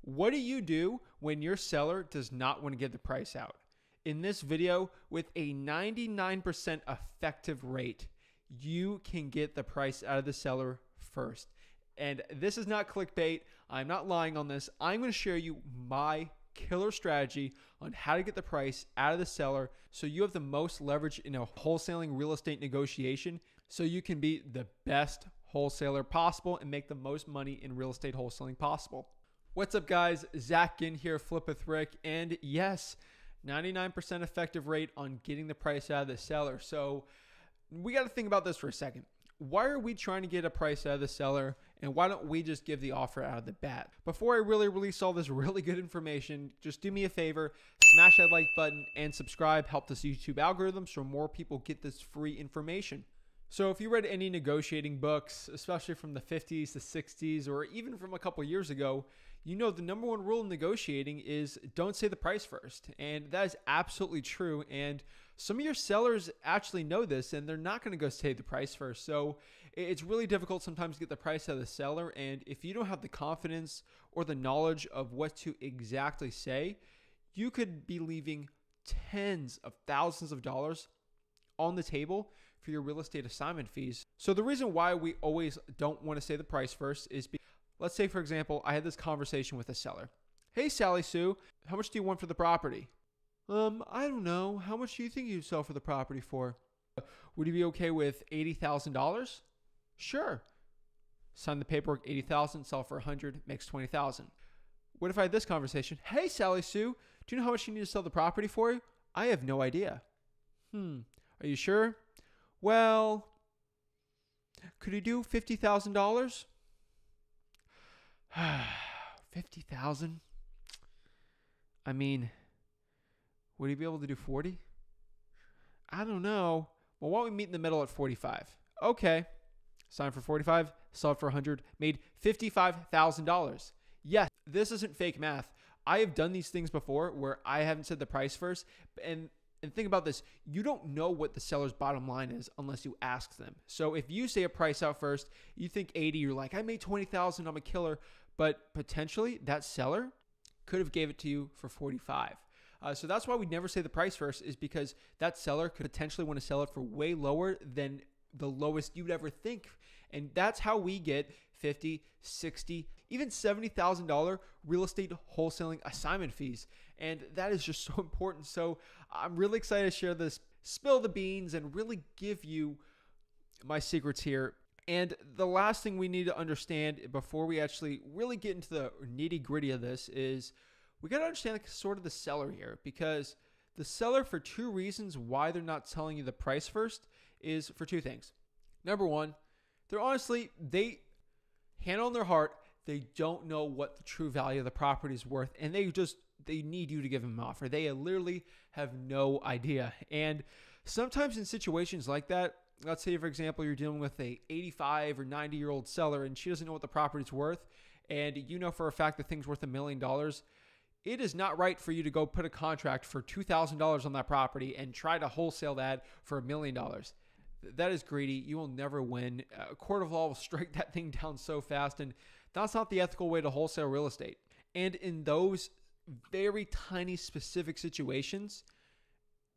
What do you do when your seller does not want to give the price out? In this video, with a 99% effective rate, you can get the price out of the seller first. And this is not clickbait. I'm not lying on this. I'm going to share you my killer strategy on how to get the price out of the seller so you have the most leverage in a wholesaling real estate negotiation so you can be the best wholesaler possible and make the most money in real estate wholesaling possible. What's up, guys? Zach Ginn here, Flip with Rick. And yes, 99% effective rate on getting the price out of the seller. So we got to think about this for a second. Why are we trying to get a price out of the seller, and why don't we just give the offer out of the bat? Before I really release all this really good information, just do me a favor, smash that like button and subscribe. Help this YouTube algorithm so more people get this free information. So if you read any negotiating books, especially from the 50s, the 60s, or even from a couple years ago, you know the number one rule in negotiating is don't say the price first. And that is absolutely true. And some of your sellers actually know this, and they're not going to go say the price first. So it's really difficult sometimes to get the price out of the seller. And if you don't have the confidence or the knowledge of what to exactly say, you could be leaving tens of thousands of dollars on the table for your real estate assignment fees. So the reason why we always don't want to say the price first is because, let's say, for example, I had this conversation with a seller. Hey, Sally Sue, how much do you want for the property? I don't know. How much do you think you'd sell for the property for? Would you be okay with $80,000? Sure. Sign the paperwork, $80,000, sell for $100, makes $20,000. What if I had this conversation? Hey, Sally Sue, do you know how much you need to sell the property for? I have no idea. Are you sure? Well, could you do $50,000? 50,000? I mean, would you be able to do 40? I don't know. Well, why don't we meet in the middle at 45? Okay. Sign for 45, sell it for 100, made $55,000. Yes, this isn't fake math. I have done these things before where I haven't said the price first, and think about this. You don't know what the seller's bottom line is unless you ask them. So if you say a price out first, you think 80, you're like, I made 20,000, I'm a killer. But potentially that seller could have gave it to you for 45. So that's why we never say the price first, is because that seller could potentially want to sell it for way lower than the lowest you'd ever think. And that's how we get 50, 60, even $70,000 real estate wholesaling assignment fees. And that is just so important. So I'm really excited to share this, spill the beans, and really give you my secrets here. And the last thing we need to understand before we actually really get into the nitty gritty of this is we got to understand sort of the seller here, because the seller, for two reasons why they're not telling you the price first, is for two things. Number one, they hand on their heart, they don't know what the true value of the property is worth, and they need you to give them an offer. They literally have no idea. And sometimes in situations like that, let's say, for example, you're dealing with a 85 or 90-year-old seller and she doesn't know what the property's worth, and you know for a fact the thing's worth $1 million. It is not right for you to go put a contract for $2,000 on that property and try to wholesale that for $1 million. That is greedy. You will never win. A court of law will strike that thing down so fast, and that's not the ethical way to wholesale real estate. And in those very tiny specific situations,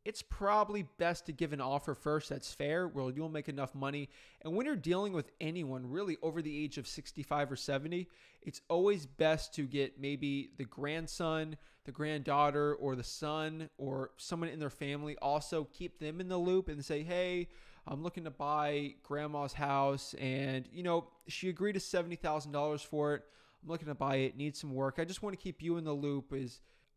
it's probably best to give an offer first that's fair, where you'll make enough money. And when you're dealing with anyone really over the age of 65 or 70, it's always best to get maybe the grandson, the granddaughter, or the son, or someone in their family. Also keep them in the loop and say, hey, I'm looking to buy grandma's house, and she agreed to $70,000 for it. I'm looking to buy it, need some work. I just want to keep you in the loop.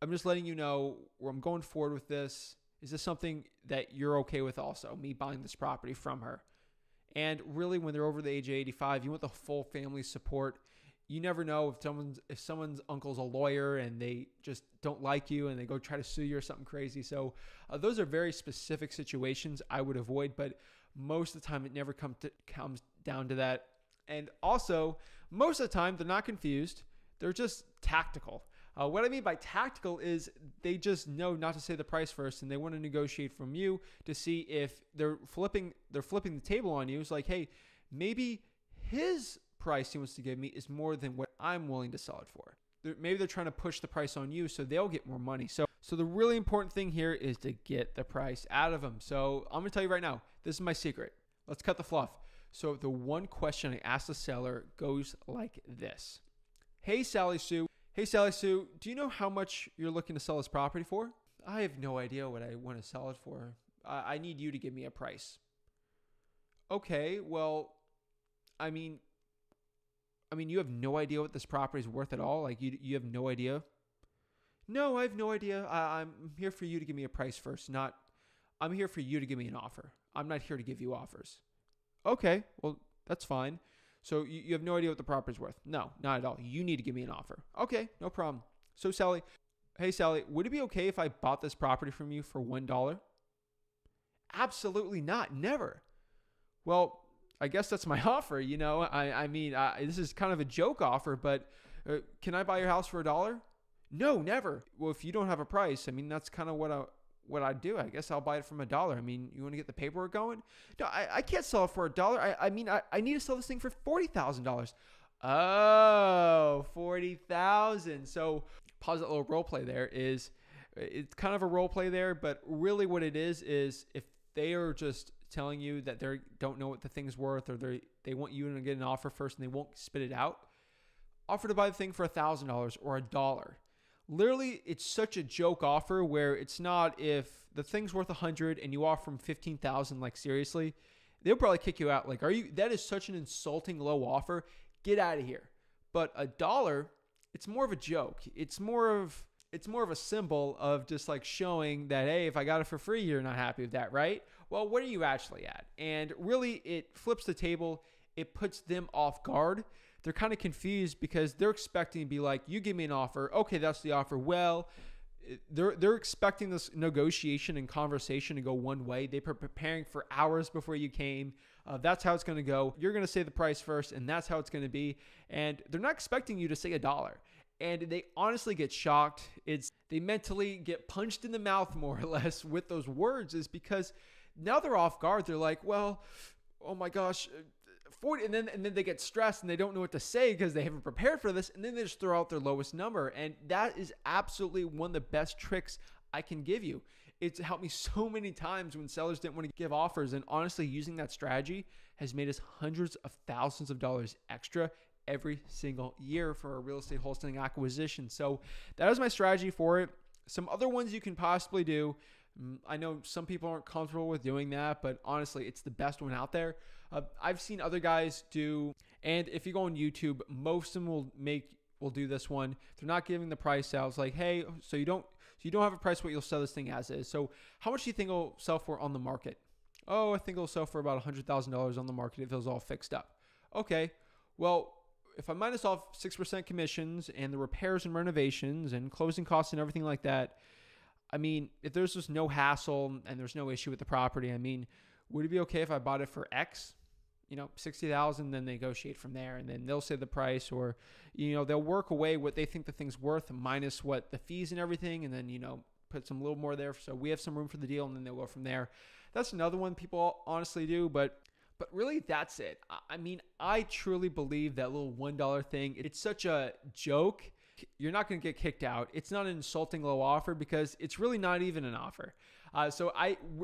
I'm just letting you know where I'm going forward with this. Is this something that you're okay with also, me buying this property from her? And really, when they're over the age of 85, you want the full family support. You never know if someone's uncle's a lawyer and they just don't like you and they go try to sue you or something crazy. So those are very specific situations I would avoid, but most of the time it never comes down to that. And also, most of the time they're not confused. They're just tactical. What I mean by tactical is they just know not to say the price first, and they want to negotiate from you to see if they're flipping the table on you. It's like, hey, maybe his price he wants to give me is more than what I'm willing to sell it for. maybe they're trying to push the price on you so they'll get more money. So the really important thing here is to get the price out of them. So I'm going to tell you right now, this is my secret. Let's cut the fluff. So the one question I ask the seller goes like this. Hey, Sally Sue. Hey, Sally Sue, do you know how much you're looking to sell this property for? I have no idea what I want to sell it for. I need you to give me a price. Okay, well, I mean, you have no idea what this property is worth at all? Like, you have no idea? No, I have no idea. I'm here for you to give me a price first. I'm here for you to give me an offer. I'm not here to give you offers. Okay, well, that's fine. So you have no idea what the property is worth? No, not at all. You need to give me an offer. Okay, no problem. So Sally, hey Sally, would it be okay if I bought this property from you for $1? Absolutely not. Never. Well, I guess that's my offer. I mean, this is kind of a joke offer, but can I buy your house for $1? No, never. Well, if you don't have a price, I mean, that's kind of what I do. I guess I'll buy it from $1. I mean, you want to get the paperwork going? No, I can't sell it for $1. I mean, I need to sell this thing for $40,000. Oh, $40,000. So pause that little role play there. It's kind of a role play there, but really what it is if they are just telling you that they don't know what the thing's worth, or they want you to get an offer first and they won't spit it out, offer to buy the thing for $1,000 or $1. Literally, it's such a joke offer where it's not, if the thing's worth $100 and you offer them $15,000, like seriously, they'll probably kick you out. Like, that is such an insulting low offer. Get out of here. But $1, it's more of a joke. It's more of a symbol of just like showing that, hey, if I got it for free, you're not happy with that, right? Well, what are you actually at? And really, it flips the table. It puts them off guard. They're kind of confused because they're expecting to be like, you give me an offer. Okay, that's the offer. Well, they're expecting this negotiation and conversation to go one way. They were preparing for hours before you came. That's how it's going to go. You're going to say the price first, and that's how it's going to be. And they're not expecting you to say $1. And they honestly get shocked. They mentally get punched in the mouth, more or less, with those words, is because now they're off guard. They're like, well, oh my gosh, 40, and then they get stressed and they don't know what to say because they haven't prepared for this, and then they just throw out their lowest number. And that is absolutely one of the best tricks I can give you. It's helped me so many times when sellers didn't want to give offers, and honestly, using that strategy has made us hundreds of thousands of dollars extra every single year for our real estate wholesaling acquisition. So that is my strategy for it. Some other ones you can possibly do. I know some people aren't comfortable with doing that, but honestly, it's the best one out there. I've seen other guys do, and if you go on YouTube, most of them will do this one. They're not giving the price out. It's like, hey, so you don't have a price what you'll sell this thing as is. So how much do you think it'll sell for on the market? Oh, I think it'll sell for about $100,000 on the market if it was all fixed up. Okay, well, if I minus off 6% commissions and the repairs and renovations and closing costs and everything like that, I mean, if there's just no hassle and there's no issue with the property, I mean, would it be okay if I bought it for X? 60,000, then negotiate from there, and then they'll say the price, or, they'll work away what they think the thing's worth minus what the fees and everything, and then, put some little more there. So we have some room for the deal, and then they'll go from there. That's another one people honestly do, but really that's it. I mean, I truly believe that little $1 thing, it's such a joke. You're not going to get kicked out. It's not an insulting low offer because it's really not even an offer. So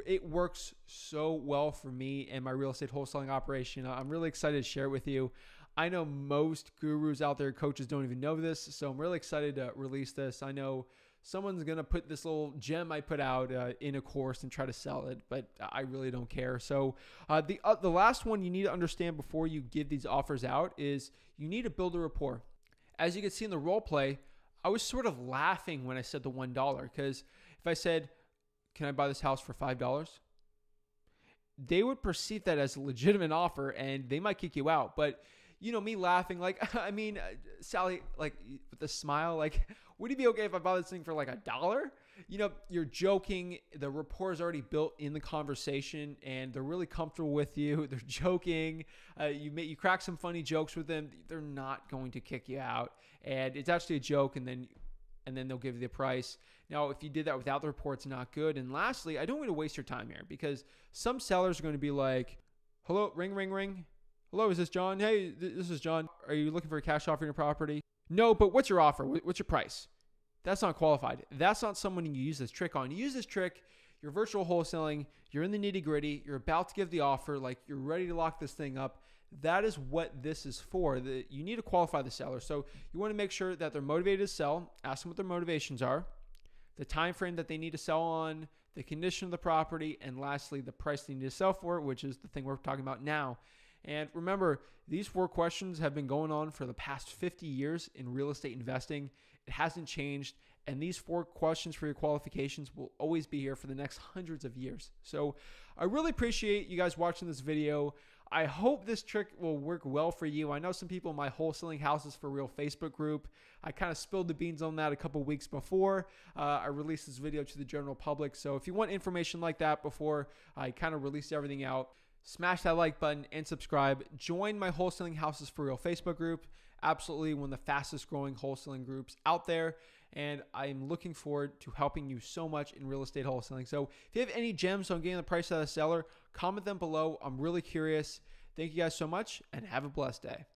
it works so well for me and my real estate wholesaling operation. I'm really excited to share it with you. I know most gurus out there, coaches, don't even know this, so I'm really excited to release this. I know someone's going to put this little gem I put out in a course and try to sell it, but I really don't care. So the last one you need to understand before you give these offers out is you need to build a rapport. As you can see in the role play, I was sort of laughing when I said the $1, because if I said, can I buy this house for $5? They would perceive that as a legitimate offer and they might kick you out. But, me laughing, like, I mean, Sally, like, with a smile, like, would it be okay if I buy this thing for like $1? You're joking. The rapport is already built in the conversation and they're really comfortable with you. They're joking. You crack some funny jokes with them. They're not going to kick you out. And it's actually a joke, and then they'll give you the price. Now, if you did that without the rapport, it's not good. And lastly, I don't want to waste your time here, because some sellers are going to be like, hello, ring, ring, ring. Hello, is this John? Hey, this is John. Are you looking for a cash offer on your property? No, but what's your offer? What's your price? That's not qualified. That's not someone you use this trick on. You use this trick, you're virtual wholesaling, you're in the nitty gritty, you're about to give the offer, like you're ready to lock this thing up. That is what this is for. You need to qualify the seller. So you want to make sure that they're motivated to sell, ask them what their motivations are, the time frame that they need to sell on, the condition of the property, and lastly, the price they need to sell for, which is the thing we're talking about now. And remember, these 4 questions have been going on for the past 50 years in real estate investing. It hasn't changed. And these 4 questions for your qualifications will always be here for the next hundreds of years. So I really appreciate you guys watching this video. I hope this trick will work well for you. I know some people in my Wholesaling Houses for Real Facebook group, I kind of spilled the beans on that a couple weeks before I released this video to the general public. So if you want information like that before I kind of release everything out, smash that like button and subscribe. Join my Wholesaling Houses for Real Facebook group. Absolutely one of the fastest growing wholesaling groups out there. And I'm looking forward to helping you so much in real estate wholesaling. So if you have any gems on getting the price out of the seller, comment them below. I'm really curious. Thank you guys so much and have a blessed day.